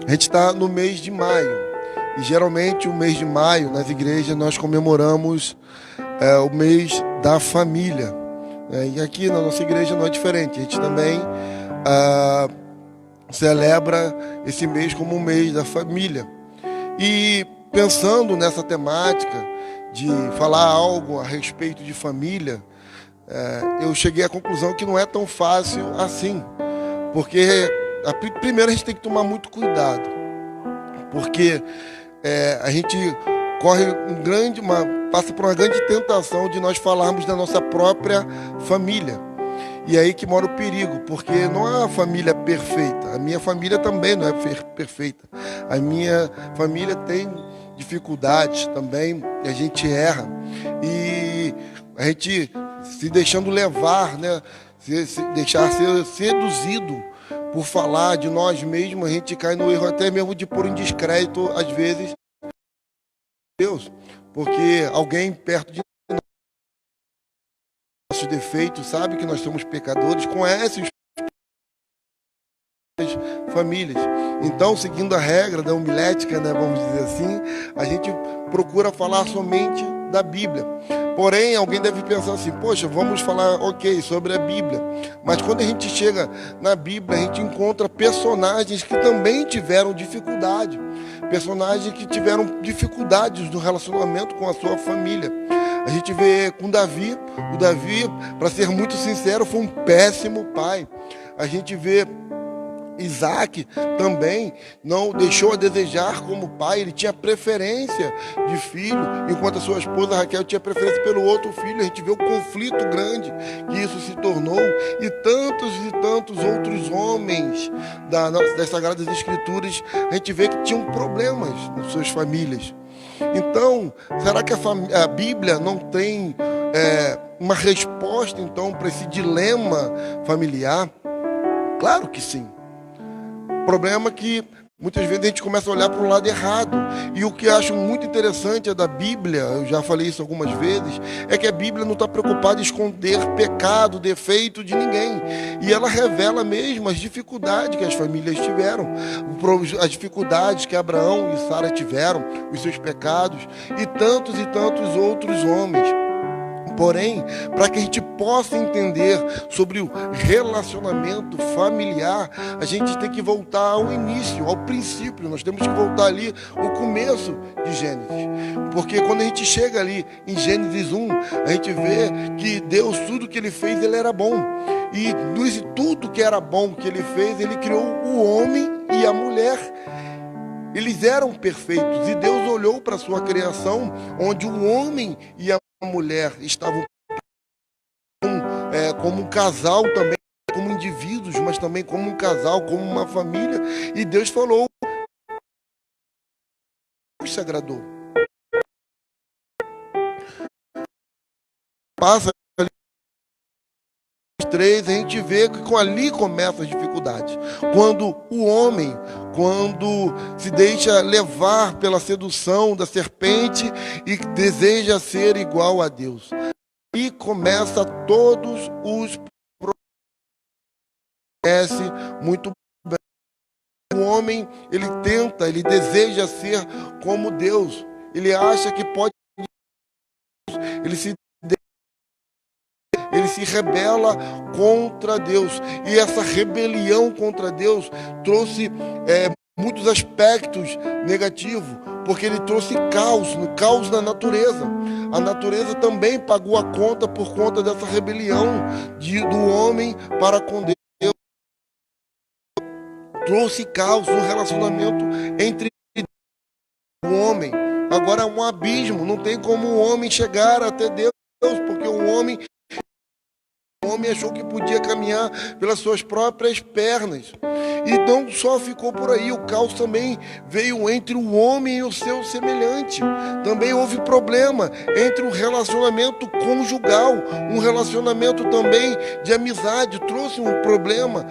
A gente está no mês de maio e geralmente o mês de maio nas igrejas nós comemoramos o mês da família, né? E aqui na nossa igreja não é diferente. A gente também celebra esse mês como o mês da família. E pensando nessa temática de falar algo a respeito de família, eu cheguei à conclusão que não é tão fácil assim, porque primeiro a gente tem que tomar muito cuidado, porque a gente passa por uma grande tentação de nós falarmos da nossa própria família. E aí que mora o perigo, porque não é uma família perfeita. A minha família também não é perfeita. A minha família tem dificuldades também, e a gente erra. E a gente se deixando levar, né? Se deixar ser seduzido por falar de nós mesmos, a gente cai no erro até mesmo de pôr em descrédito, às vezes, Deus. Porque alguém perto de nossos defeitos, sabe que nós somos pecadores, conhece as famílias. Então, seguindo a regra da homilética, né, vamos dizer assim, a gente procura falar somente da Bíblia. Porém, alguém deve pensar assim: poxa, vamos falar, sobre a Bíblia. Mas quando a gente chega na Bíblia, a gente encontra personagens que também tiveram dificuldade. Personagens que tiveram dificuldades no relacionamento com a sua família. A gente vê com Davi. O Davi, para ser muito sincero, foi um péssimo pai. A gente vê Isaac também não deixou a desejar como pai. Ele tinha preferência de filho, enquanto a sua esposa Raquel tinha preferência pelo outro filho. A gente vê o conflito grande que isso se tornou, e tantos outros homens das Sagradas Escrituras, a gente vê que tinham problemas nas suas famílias. Então, será que a Bíblia não tem uma resposta então para esse dilema familiar? Claro que sim. O problema é que muitas vezes a gente começa a olhar para o lado errado. E o que eu acho muito interessante da Bíblia, eu já falei isso algumas vezes, é que a Bíblia não está preocupada em esconder pecado, defeito de ninguém. E ela revela mesmo as dificuldades que as famílias tiveram, as dificuldades que Abraão e Sara tiveram, os seus pecados, e tantos outros homens. Porém, para que a gente possa entender sobre o relacionamento familiar, a gente tem que voltar ao início, ao princípio. Nós temos que voltar ali ao começo de Gênesis. Porque quando a gente chega ali em Gênesis 1, a gente vê que Deus, tudo que Ele fez, Ele era bom. E tudo que era bom que Ele fez, Ele criou o homem e a mulher. Eles eram perfeitos, e Deus olhou para a sua criação, onde o homem e a mulher estavam como um casal também, como indivíduos, mas também como um casal, como uma família. E Deus falou, se agradou. Passa ali 3, a gente vê que ali começam as dificuldades. Quando o homem, se deixa levar pela sedução da serpente e deseja ser igual a Deus. E começa todos os problemas. Muito bem. O homem, ele deseja ser como Deus. Ele acha que pode. Ele se rebela contra Deus. E essa rebelião contra Deus trouxe muitos aspectos negativos, porque ele trouxe caos na natureza. A natureza também pagou a conta por conta dessa rebelião do homem para com Deus. Trouxe caos no relacionamento entre o homem. Agora é um abismo, não tem como o homem chegar até Deus, porque o homem achou que podia caminhar pelas suas próprias pernas. E não só ficou por aí, o caos também veio entre o homem e o seu semelhante. Também houve problema entre o relacionamento conjugal, um relacionamento também de amizade, trouxe um problema,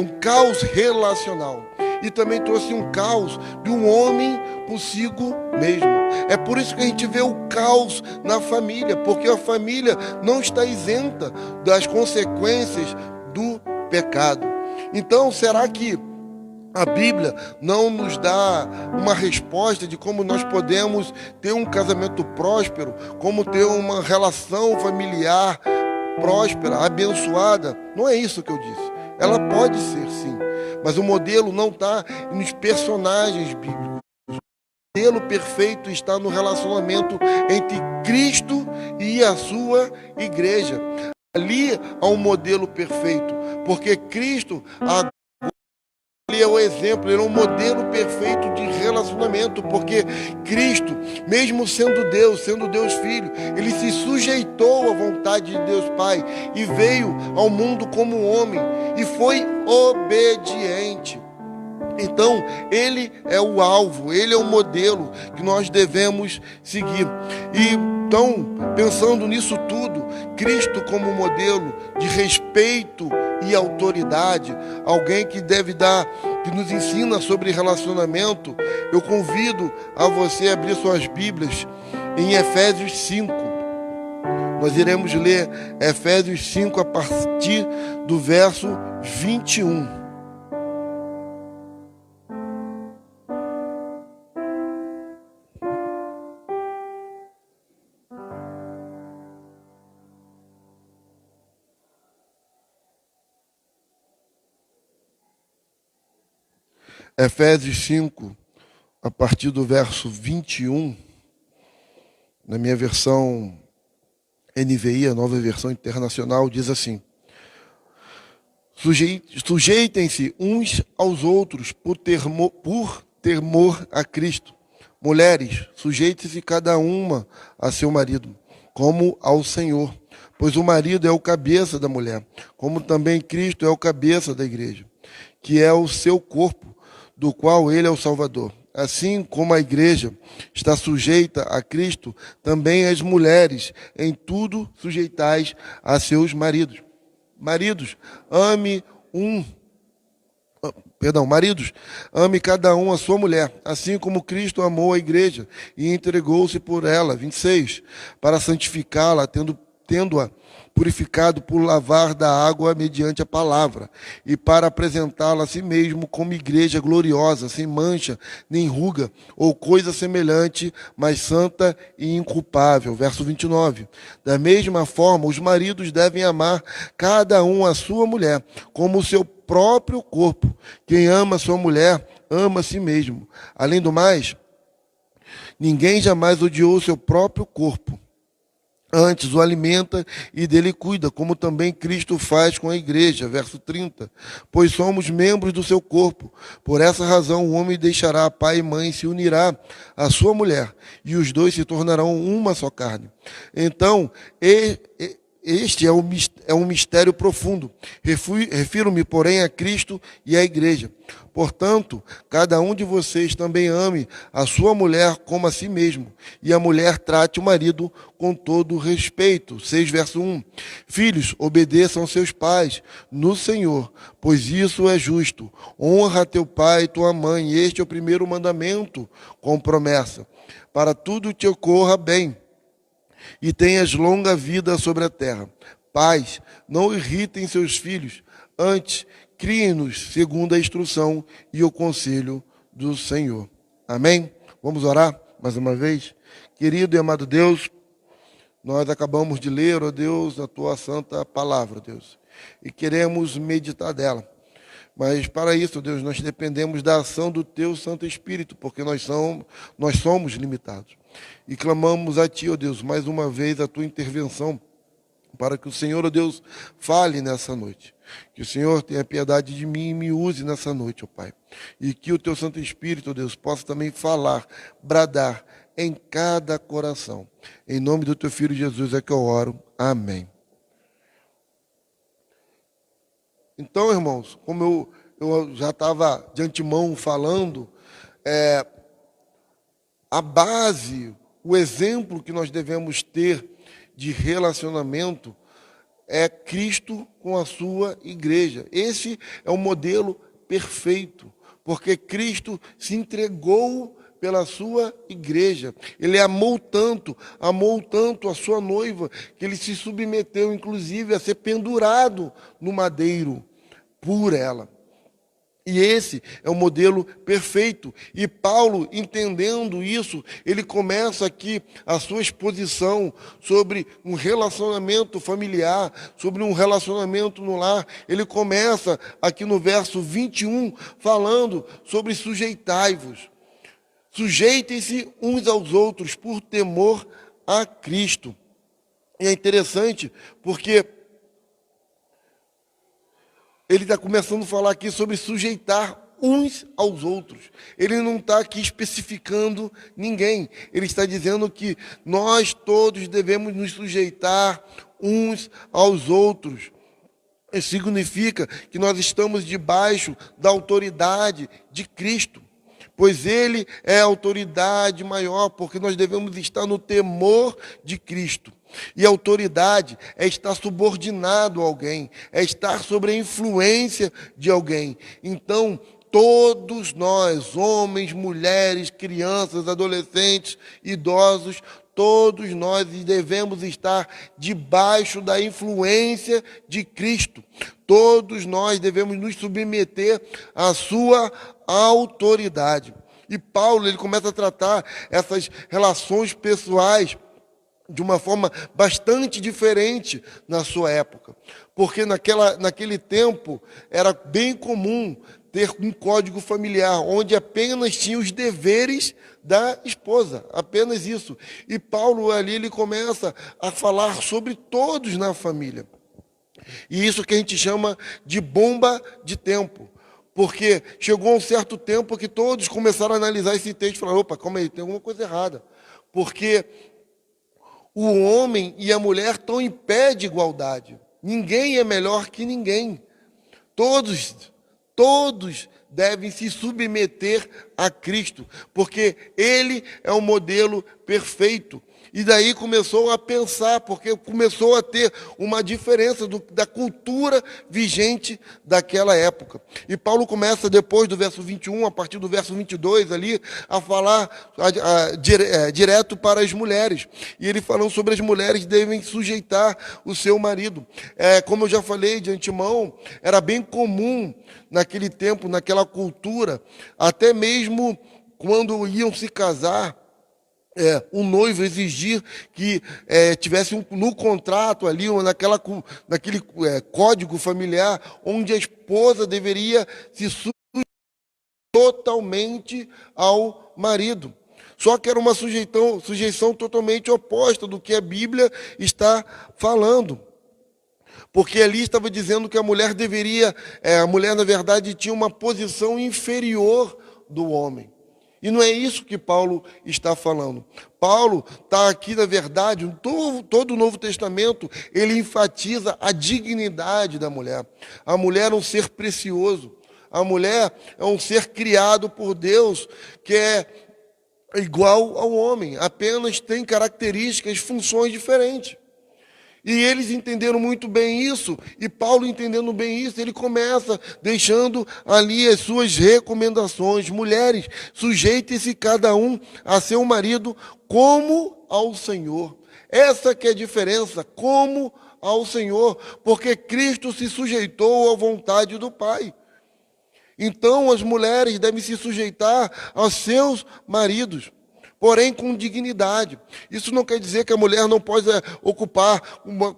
um caos relacional. E também trouxe um caos de um homem consigo mesmo. É por isso que a gente vê o caos na família, porque a família não está isenta das consequências do pecado. Então, será que A Bíblia não nos dá uma resposta de como nós podemos ter um casamento próspero, como ter uma relação familiar próspera, abençoada. Não é isso que eu disse. Ela pode ser, sim, mas o modelo não está nos personagens bíblicos. O modelo perfeito está no relacionamento entre Cristo e a sua igreja. Ali há um modelo perfeito, porque Cristo, ele é o exemplo, ele é um modelo perfeito de relacionamento, porque Cristo, mesmo sendo Deus Filho, ele se sujeitou à vontade de Deus Pai e veio ao mundo como homem e foi obediente. Então, ele é o alvo, ele é o modelo que nós devemos seguir. E então, pensando nisso tudo, Cristo como modelo de respeito e autoridade, alguém que que nos ensina sobre relacionamento, eu convido a você a abrir suas Bíblias em Efésios 5. Nós iremos ler Efésios 5 a partir do verso 21. Efésios 5, a partir do verso 21, na minha versão NVI, a Nova Versão Internacional, diz assim: sujeitem-se uns aos outros por temor a Cristo. Mulheres, sujeite-se cada uma a seu marido, como ao Senhor, pois o marido é o cabeça da mulher, como também Cristo é o cabeça da igreja, que é o seu corpo, do qual ele é o Salvador. Assim como a igreja está sujeita a Cristo, também as mulheres em tudo sujeitais a seus maridos. Maridos, ame cada um a sua mulher, assim como Cristo amou a igreja e entregou-se por ela, 26, para santificá-la, tendo-a purificado por lavar da água mediante a palavra, e para apresentá-la a si mesmo como igreja gloriosa, sem mancha, nem ruga, ou coisa semelhante, mas santa e inculpável. Verso 29. Da mesma forma, os maridos devem amar cada um a sua mulher, como o seu próprio corpo. Quem ama a sua mulher, ama a si mesmo. Além do mais, ninguém jamais odiou o seu próprio corpo. Antes o alimenta e dele cuida, como também Cristo faz com a igreja. Verso 30. Pois somos membros do seu corpo. Por essa razão o homem deixará pai e mãe e se unirá à sua mulher, e os dois se tornarão uma só carne. Então, este é um mistério profundo. Refiro-me, porém, a Cristo e à igreja. Portanto, cada um de vocês também ame a sua mulher como a si mesmo, e a mulher trate o marido com todo respeito. 6, verso 1. Filhos, obedeçam seus pais no Senhor, pois isso é justo. Honra teu pai e tua mãe. Este é o primeiro mandamento com promessa, para tudo te ocorra bem e tenhas longa vida sobre a terra. Pais, não irritem seus filhos, antes criem-nos segundo a instrução e o conselho do Senhor. Amém? Vamos orar mais uma vez? Querido e amado Deus, nós acabamos de ler, ó Deus, a tua santa palavra, Deus, e queremos meditar dela. Mas para isso, Deus, nós dependemos da ação do teu Santo Espírito, porque nós somos limitados. E clamamos a ti, ó Deus, mais uma vez a tua intervenção, para que o Senhor, ó Deus, fale nessa noite. Que o Senhor tenha piedade de mim e me use nessa noite, ó Pai. E que o teu Santo Espírito, ó Deus, possa também falar, bradar em cada coração. Em nome do teu Filho Jesus é que eu oro. Amém. Então, irmãos, como eu já estava de antemão falando, a base, o exemplo que nós devemos ter de relacionamento é Cristo com a sua igreja. Esse é o modelo perfeito, porque Cristo se entregou pela sua igreja. Ele amou tanto a sua noiva, que ele se submeteu, inclusive, a ser pendurado no madeiro por ela. E esse é o modelo perfeito. E Paulo, entendendo isso, ele começa aqui a sua exposição sobre um relacionamento familiar, sobre um relacionamento no lar. Ele começa aqui no verso 21, falando sobre sujeitai-vos. Sujeitem-se uns aos outros por temor a Cristo. E é interessante porque ele está começando a falar aqui sobre sujeitar uns aos outros. Ele não está aqui especificando ninguém. Ele está dizendo que nós todos devemos nos sujeitar uns aos outros. Isso significa que nós estamos debaixo da autoridade de Cristo, pois Ele é a autoridade maior, porque nós devemos estar no temor de Cristo. E a autoridade é estar subordinado a alguém, é estar sob a influência de alguém. Então, todos nós, homens, mulheres, crianças, adolescentes, idosos, todos nós devemos estar debaixo da influência de Cristo. Todos nós devemos nos submeter à sua autoridade. E Paulo, ele começa a tratar essas relações pessoais de uma forma bastante diferente na sua época. Porque naquele tempo era bem comum ter um código familiar, onde apenas tinha os deveres da esposa, apenas isso. E Paulo ali, ele começa a falar sobre todos na família. E isso que a gente chama de bomba de tempo. Porque chegou um certo tempo que todos começaram a analisar esse texto e falaram, opa, calma aí, tem alguma coisa errada. Porque o homem e a mulher estão em pé de igualdade. Ninguém é melhor que ninguém. Todos devem se submeter a Cristo, porque Ele é o modelo perfeito. E daí começou a pensar, porque começou a ter uma diferença da cultura vigente daquela época. E Paulo começa depois do verso 21, a partir do verso 22 ali, a falar direto para as mulheres. E ele falando sobre as mulheres devem sujeitar o seu marido. Como eu já falei de antemão, era bem comum naquele tempo, naquela cultura, até mesmo quando iam se casar, um noivo exigir que tivesse no contrato ali, naquele código familiar, onde a esposa deveria se sujeitar totalmente ao marido. Só que era uma sujeição totalmente oposta do que a Bíblia está falando. Porque ali estava dizendo que a mulher na verdade tinha uma posição inferior do homem. E não é isso que Paulo está falando. Paulo está aqui, na verdade, todo o Novo Testamento, ele enfatiza a dignidade da mulher. A mulher é um ser precioso. A mulher é um ser criado por Deus, que é igual ao homem, apenas tem características, funções diferentes. E eles entenderam muito bem isso, e Paulo entendendo bem isso, ele começa deixando ali as suas recomendações. Mulheres, sujeitem-se cada um a seu marido como ao Senhor. Essa que é a diferença, como ao Senhor, porque Cristo se sujeitou à vontade do Pai. Então as mulheres devem se sujeitar aos seus maridos, porém com dignidade. Isso não quer dizer que a mulher não pode ocupar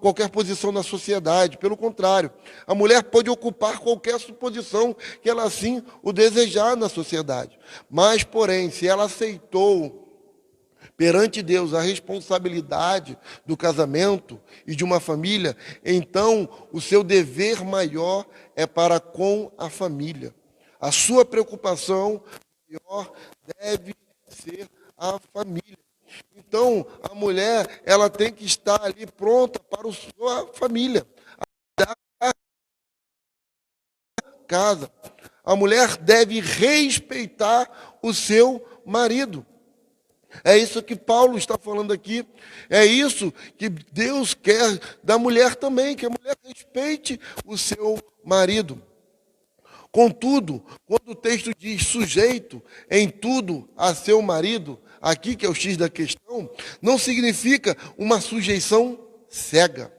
qualquer posição na sociedade. Pelo contrário, a mulher pode ocupar qualquer posição que ela assim o desejar na sociedade. Mas, porém, se ela aceitou perante Deus a responsabilidade do casamento e de uma família, então o seu dever maior é para com a família. A sua preocupação maior deve ser a família. Então, a mulher, ela tem que estar ali pronta para a sua família, a casa. A mulher deve respeitar o seu marido. É isso que Paulo está falando aqui. É isso que Deus quer da mulher também, que a mulher respeite o seu marido. Contudo, quando o texto diz sujeito em tudo a seu marido, aqui que é o X da questão, não significa uma sujeição cega,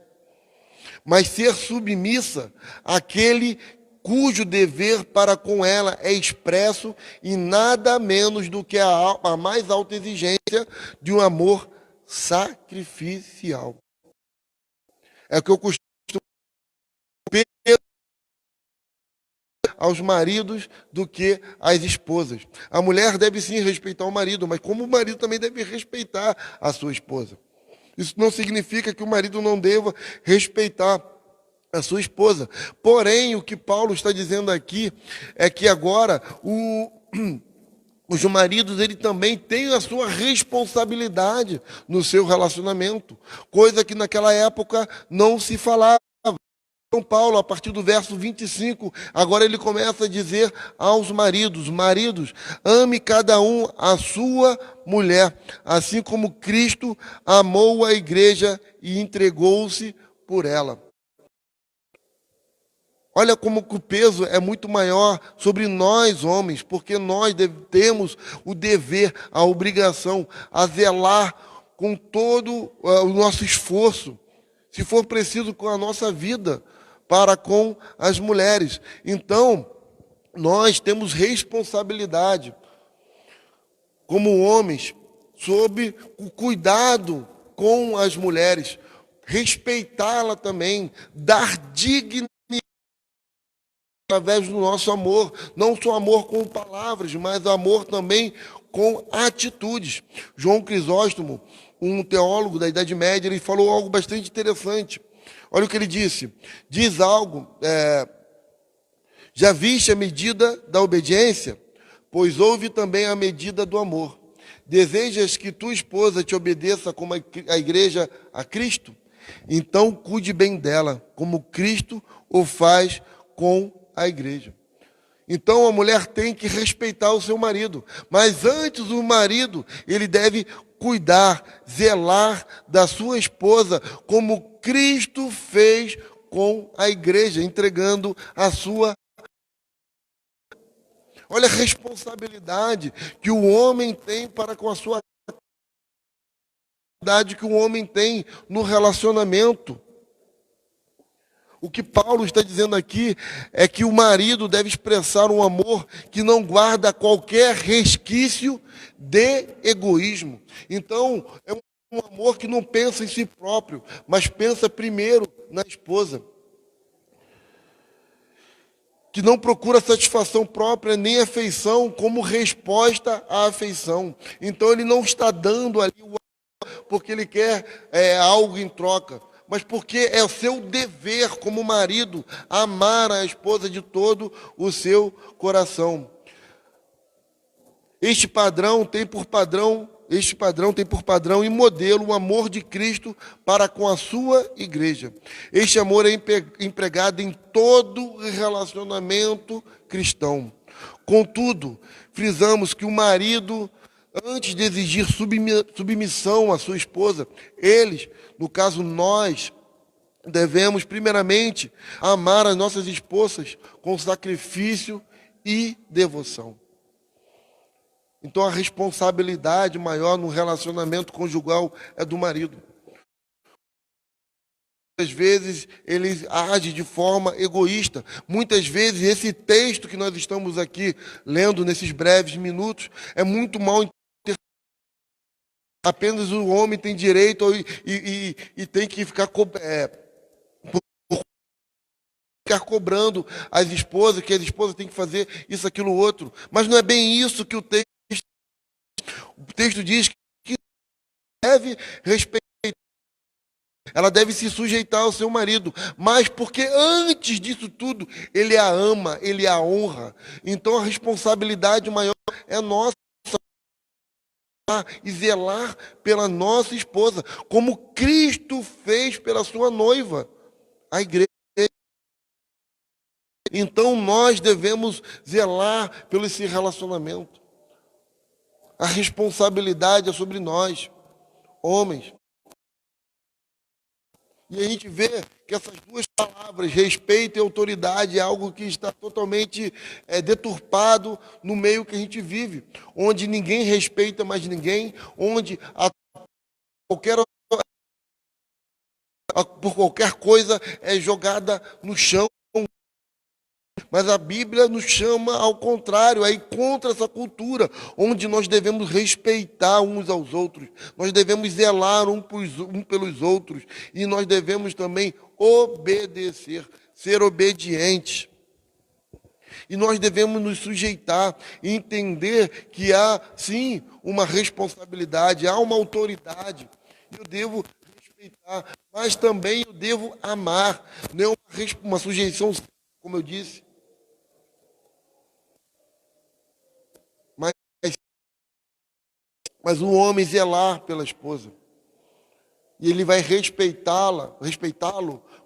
mas ser submissa àquele cujo dever para com ela é expresso em nada menos do que a mais alta exigência de um amor sacrificial. É o que eu costumo aos maridos do que às esposas. A mulher deve sim respeitar o marido, mas como o marido também deve respeitar a sua esposa. Isso não significa que o marido não deva respeitar a sua esposa. Porém, o que Paulo está dizendo aqui é que agora os maridos ele também têm a sua responsabilidade no seu relacionamento, coisa que naquela época não se falava. São Paulo, a partir do verso 25, agora ele começa a dizer aos maridos: maridos, ame cada um a sua mulher, assim como Cristo amou a igreja e entregou-se por ela. Olha como que o peso é muito maior sobre nós, homens, porque nós temos o dever, a obrigação, a zelar com todo o nosso esforço, se for preciso, com a nossa vida, para com as mulheres. Então, nós temos responsabilidade, como homens, sobre o cuidado com as mulheres, respeitá-la também, dar dignidade através do nosso amor, não só amor com palavras, mas amor também com atitudes. João Crisóstomo, um teólogo da Idade Média, ele falou algo bastante interessante. Olha o que ele disse. Diz algo, já viste a medida da obediência? Pois houve também a medida do amor. Desejas que tua esposa te obedeça como a igreja a Cristo? Então cuide bem dela, como Cristo o faz com a igreja. Então a mulher tem que respeitar o seu marido, mas antes o marido, ele deve cuidar, zelar da sua esposa, como Cristo fez com a igreja, entregando a sua. Olha a responsabilidade que o homem tem para com a sua que o homem tem no relacionamento. O que Paulo está dizendo aqui é que o marido deve expressar um amor que não guarda qualquer resquício de egoísmo. Então, é um amor que não pensa em si próprio, mas pensa primeiro na esposa. Que não procura satisfação própria nem afeição como resposta à afeição. Então, ele não está dando ali o amor porque ele quer algo em troca, mas porque é o seu dever como marido amar a esposa de todo o seu coração. Este padrão tem por padrão e modelo o amor de Cristo para com a sua igreja. Este amor é empregado em todo relacionamento cristão. Contudo, frisamos que o marido, antes de exigir submissão à sua esposa, eles, no caso nós, devemos primeiramente amar as nossas esposas com sacrifício e devoção. Então a responsabilidade maior no relacionamento conjugal é do marido. Muitas vezes ele age de forma egoísta. Muitas vezes esse texto que nós estamos aqui lendo nesses breves minutos é muito mal interpretado. Apenas o homem tem direito e tem que ficar cobrando as esposas, que as esposas têm que fazer isso, aquilo, outro. Mas não é bem isso que o texto diz, que deve respeitar. Ela deve se sujeitar ao seu marido, mas porque antes disso tudo, ele a ama, ele a honra. Então a responsabilidade maior é nossa, e zelar pela nossa esposa, como Cristo fez pela sua noiva, a igreja. Então nós devemos zelar pelo esse relacionamento. A responsabilidade é sobre nós, homens. E a gente vê que essas duas palavras, respeito e autoridade, é algo que está totalmente deturpado no meio que a gente vive, onde ninguém respeita mais ninguém, onde por qualquer coisa é jogada no chão. Mas a Bíblia nos chama ao contrário, aí contra essa cultura, onde nós devemos respeitar uns aos outros, nós devemos zelar um pelos outros, e nós devemos também obedecer, ser obedientes. E nós devemos nos sujeitar e entender que há, sim, uma responsabilidade, há uma autoridade. Eu devo respeitar, mas também eu devo amar. Não é uma sujeição, como eu disse, mas, mas o homem zelar pela esposa. E ele vai respeitá-lo,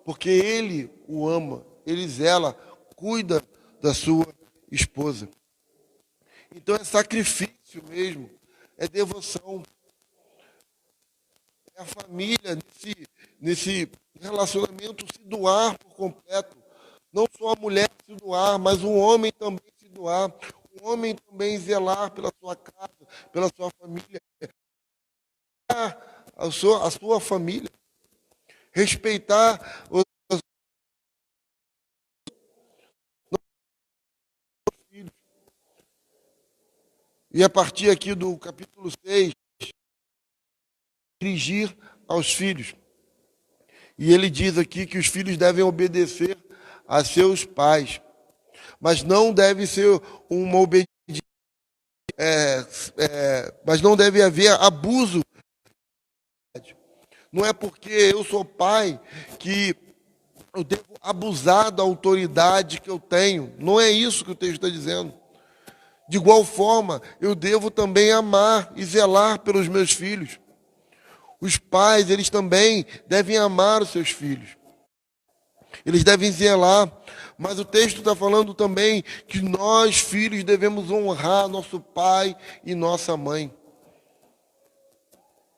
porque ele o ama, ele zela, cuida da sua esposa. Então é sacrifício mesmo, é devoção. É a família nesse relacionamento se doar por completo. Não só a mulher se doar, mas o homem também se doar. O homem também zelar pela sua casa, pela sua família. A sua família. Respeitar os filhos. E a partir aqui do capítulo 6, dirigir aos filhos. E ele diz aqui que os filhos devem obedecer a seus pais. Mas não deve ser uma obediência, mas não deve haver abuso. Não é porque eu sou pai que eu devo abusar da autoridade que eu tenho. Não é isso que o texto está dizendo. De igual forma, eu devo também amar e zelar pelos meus filhos. Os pais, eles também devem amar os seus filhos. Eles devem zelar. Mas o texto está falando também que nós, filhos, devemos honrar nosso pai e nossa mãe.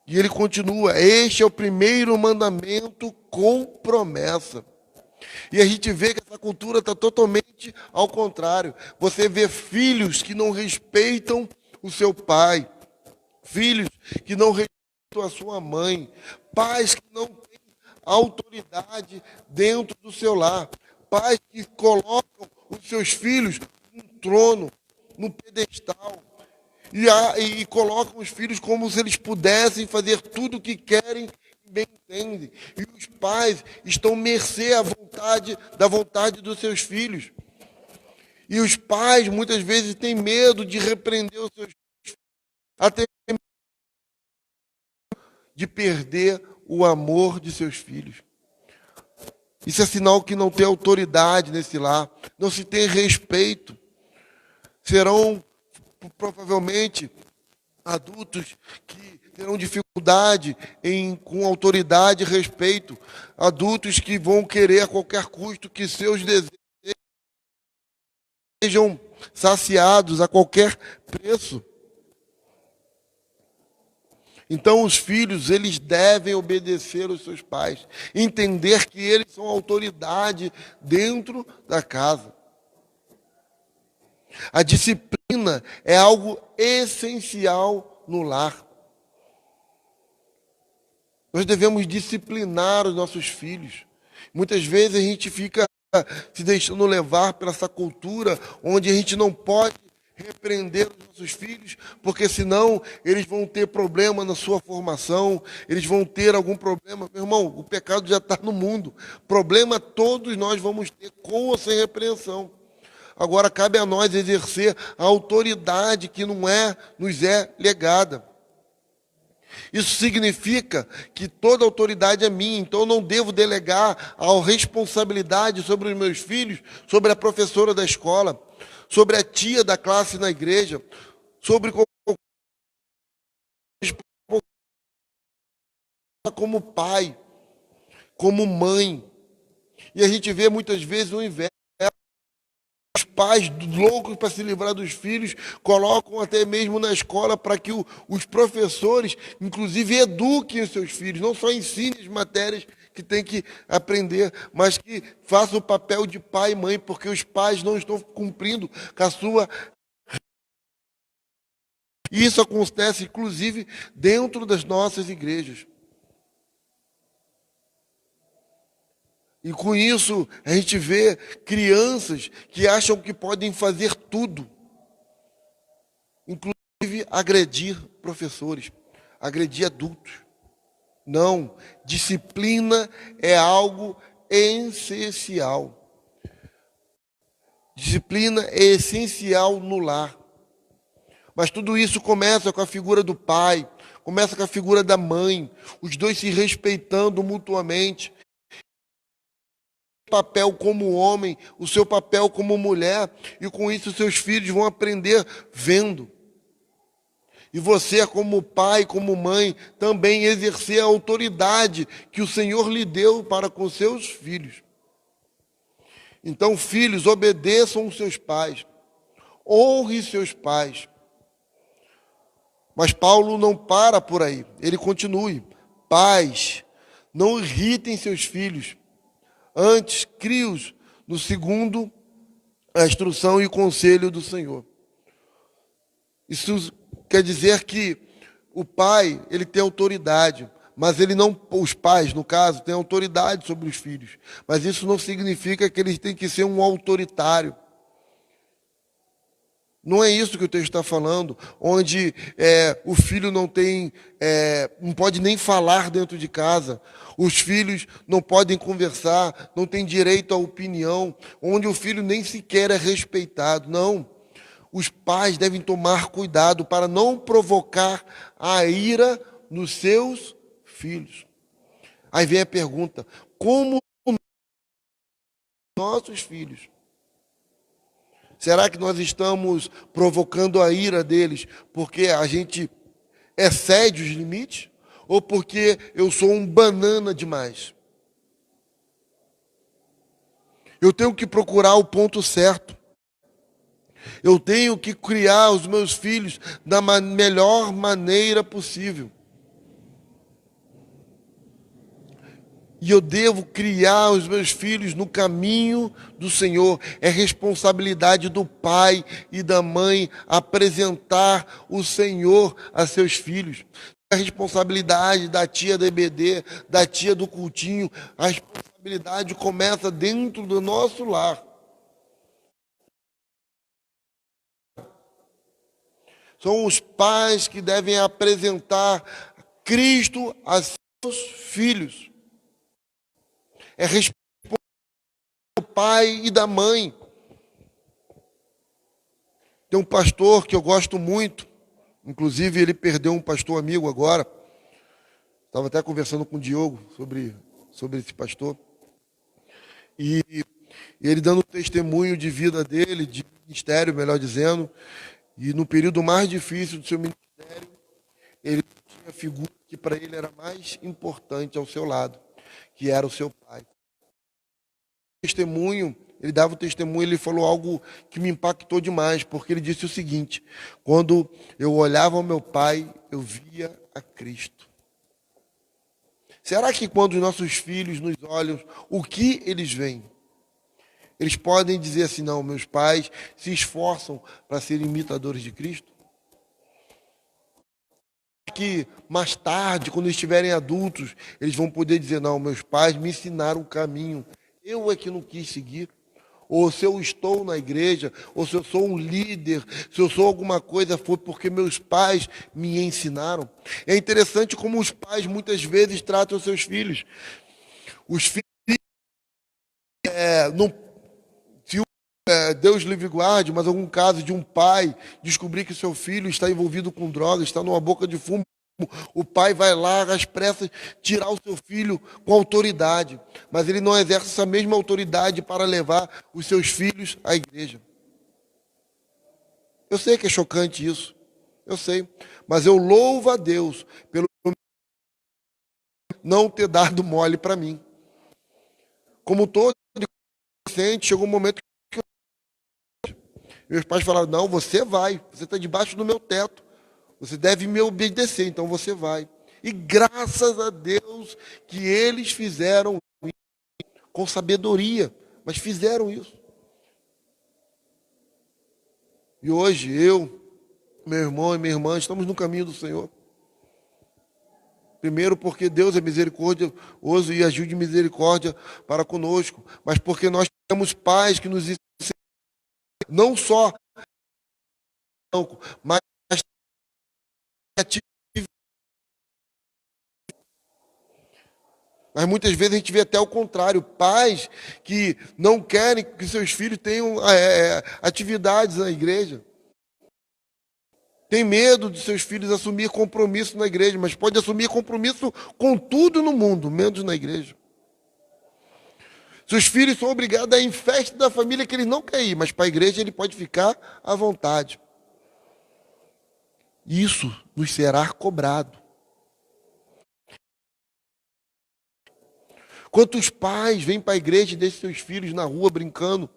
E ele continua: este é o primeiro mandamento com promessa. E a gente vê que essa cultura está totalmente ao contrário. Você vê filhos que não respeitam o seu pai, filhos que não respeitam a sua mãe, pais que não têm autoridade dentro do seu lar, pais que colocam os seus filhos num trono, num pedestal, e colocam os filhos como se eles pudessem fazer tudo o que querem e bem entendem. E os pais estão mercê da vontade dos seus filhos. E os pais muitas vezes têm medo de repreender os seus filhos, até de perder o amor de seus filhos. Isso é sinal que não tem autoridade nesse lar, não se tem respeito. Serão provavelmente adultos que terão dificuldade com autoridade e respeito, adultos que vão querer a qualquer custo que seus desejos sejam saciados a qualquer preço. Então os filhos, eles devem obedecer aos seus pais, entender que eles são autoridade dentro da casa. A disciplina é algo essencial no lar. Nós devemos disciplinar os nossos filhos. Muitas vezes a gente fica se deixando levar por essa cultura onde a gente não pode repreender os nossos filhos, porque senão eles vão ter problema na sua formação, eles vão ter algum problema. Meu irmão, o pecado já está no mundo. Problema todos nós vamos ter, com ou sem repreensão. Agora cabe a nós exercer a autoridade que nos é legada. Isso significa que toda autoridade é minha, então eu não devo delegar a responsabilidade sobre os meus filhos, sobre a professora da escola, sobre a tia da classe na igreja, sobre como pai, como mãe. E a gente vê muitas vezes o inverso. Os pais, loucos para se livrar dos filhos, colocam até mesmo na escola para que os professores, inclusive, eduquem os seus filhos, não só ensinem as matérias que tem que aprender, mas que façam o papel de pai e mãe, porque os pais não estão cumprindo com a sua. E isso acontece, inclusive, dentro das nossas igrejas. E com isso, a gente vê crianças que acham que podem fazer tudo, inclusive agredir professores, agredir adultos. Não, disciplina é algo essencial. Disciplina é essencial no lar. Mas tudo isso começa com a figura do pai, começa com a figura da mãe, os dois se respeitando mutuamente. Papel como homem, o seu papel como mulher, e com isso seus filhos vão aprender vendo. E você, como pai, como mãe, também exercer a autoridade que o Senhor lhe deu para com seus filhos. Então, filhos, obedeçam os seus pais, honre seus pais. Mas Paulo não para por aí, ele continua. Pais, não irritem seus filhos, antes crie-os no segundo a instrução e o conselho do Senhor. Isso quer dizer que o pai, ele tem autoridade, mas ele não, os pais, no caso, têm autoridade sobre os filhos. Mas isso não significa que eles têm que ser um autoritário. Não é isso que o texto está falando, onde o filho não pode nem falar dentro de casa, os filhos não podem conversar, não têm direito à opinião, onde o filho nem sequer é respeitado. Não, os pais devem tomar cuidado para não provocar a ira nos seus filhos. Aí vem a pergunta: como nossos filhos? Será que nós estamos provocando a ira deles porque a gente excede os limites? Ou porque eu sou um banana demais? Eu tenho que procurar o ponto certo. Eu tenho que criar os meus filhos da melhor maneira possível. E eu devo criar os meus filhos no caminho do Senhor. É responsabilidade do pai e da mãe apresentar o Senhor a seus filhos. A responsabilidade da tia da EBD, da tia do cultinho, a responsabilidade começa dentro do nosso lar. São os pais que devem apresentar Cristo a seus filhos. É responsabilidade do pai e da mãe. Tem um pastor que eu gosto muito, inclusive ele perdeu um pastor amigo agora. Estava até conversando com o Diogo sobre esse pastor. E ele dando testemunho de vida dele, de ministério, melhor dizendo. E no período mais difícil do seu ministério, ele tinha a figura que para ele era mais importante ao seu lado, que era o seu pai. Ele dava o testemunho, ele falou algo que me impactou demais, porque ele disse o seguinte: quando eu olhava ao meu pai, eu via a Cristo. Será que quando os nossos filhos nos olham, o que eles veem? Eles podem dizer assim: não, meus pais se esforçam para serem imitadores de Cristo? Que mais tarde, quando estiverem adultos, eles vão poder dizer: não, meus pais me ensinaram o caminho, eu é que não quis seguir. Ou se eu estou na igreja, ou se eu sou um líder, se eu sou alguma coisa, foi porque meus pais me ensinaram. É interessante como os pais muitas vezes tratam os seus filhos. Os filhos não, se Deus livre e guarde, mas algum caso de um pai descobrir que seu filho está envolvido com drogas, está numa boca de fumo, o pai vai lá às pressas tirar o seu filho com autoridade, mas ele não exerce essa mesma autoridade para levar os seus filhos à igreja. Eu sei que é chocante isso, eu sei, mas eu louvo a Deus pelo não ter dado mole para mim. Como todo adolescente, chegou um momento que meus pais falaram: não, você vai, você está debaixo do meu teto, você deve me obedecer, então você vai. E graças a Deus que eles fizeram isso com sabedoria, mas fizeram isso. E hoje eu, meu irmão e minha irmã, estamos no caminho do Senhor. Primeiro, porque Deus é misericordioso e agiu de misericórdia para conosco, mas porque nós temos pais que nos ensinam não só, mas mas muitas vezes a gente vê até o contrário, pais que não querem que seus filhos tenham atividades na igreja. Tem medo de seus filhos assumir compromisso na igreja, mas pode assumir compromisso com tudo no mundo, menos na igreja. Seus filhos são obrigados a ir em festa da família que eles não querem ir, mas para a igreja ele pode ficar à vontade. Isso nos será cobrado. Quantos pais vêm para a igreja e deixam seus filhos na rua brincando,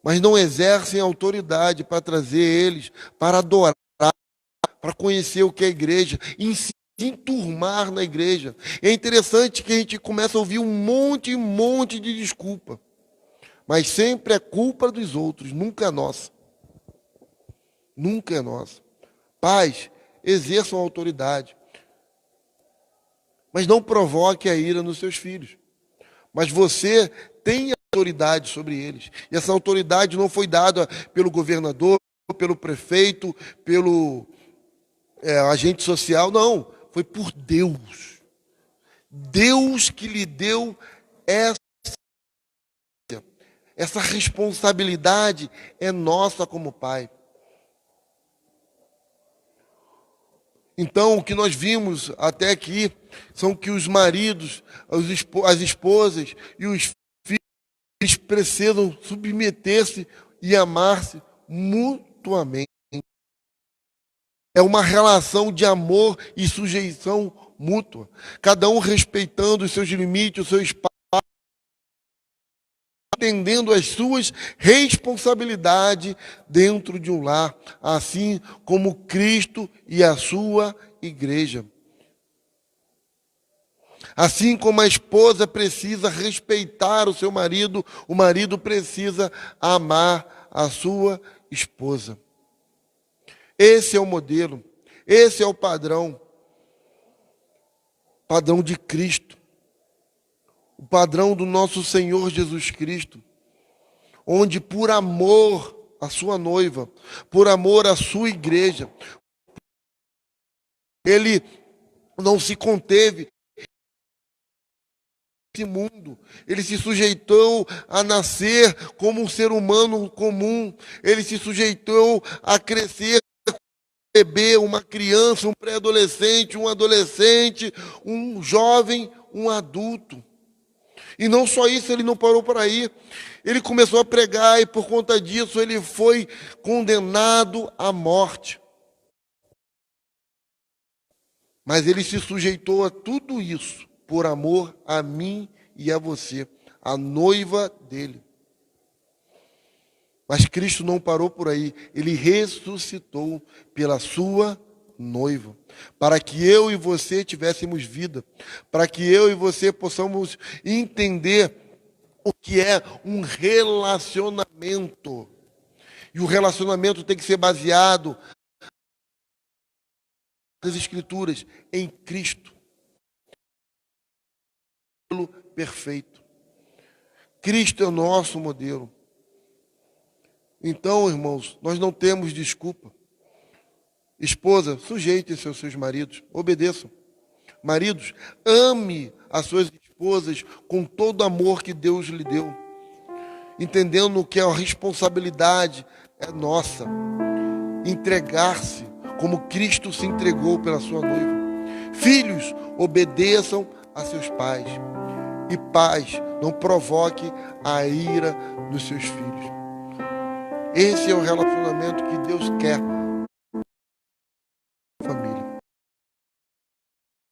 mas não exercem autoridade para trazer eles, para adorar, para conhecer o que é a igreja, e se enturmar na igreja. É interessante que a gente começa a ouvir um monte de desculpa, mas sempre é culpa dos outros, nunca é nossa. Nunca é nossa. Pais, exerçam a autoridade, mas não provoque a ira nos seus filhos. Mas você tem autoridade sobre eles. E essa autoridade não foi dada pelo governador, pelo prefeito, pelo agente social, não. Foi por Deus. Deus que lhe deu essa responsabilidade, é nossa como pai. Então, o que nós vimos até aqui são que os maridos, as esposas e os filhos, eles precisam submeter-se e amar-se mutuamente. É uma relação de amor e sujeição mútua. Cada um respeitando os seus limites, os seus espaços, entendendo as suas responsabilidades dentro de um lar, assim como Cristo e a sua igreja. Assim como a esposa precisa respeitar o seu marido, o marido precisa amar a sua esposa. Esse é o modelo, esse é o padrão de Cristo. O padrão do nosso Senhor Jesus Cristo, onde por amor à sua noiva, por amor à sua igreja, ele não se conteve nesse mundo, ele se sujeitou a nascer como um ser humano comum, ele se sujeitou a crescer como um bebê, uma criança, um pré-adolescente, um adolescente, um jovem, um adulto. E não só isso, ele não parou por aí. Ele começou a pregar e por conta disso ele foi condenado à morte. Mas ele se sujeitou a tudo isso por amor a mim e a você, a noiva dele. Mas Cristo não parou por aí. Ele ressuscitou pela sua noiva, para que eu e você tivéssemos vida, para que eu e você possamos entender o que é um relacionamento. E o relacionamento tem que ser baseado nas Escrituras, em Cristo. Perfeito. Cristo é o nosso modelo. Então, irmãos, nós não temos desculpa. Esposa, sujeite-se aos seus maridos, obedeçam. Maridos, ame as suas esposas com todo o amor que Deus lhe deu, entendendo que a responsabilidade é nossa. Entregar-se como Cristo se entregou pela sua noiva. Filhos, obedeçam a seus pais. E pais, não provoque a ira dos seus filhos. Esse é o relacionamento que Deus quer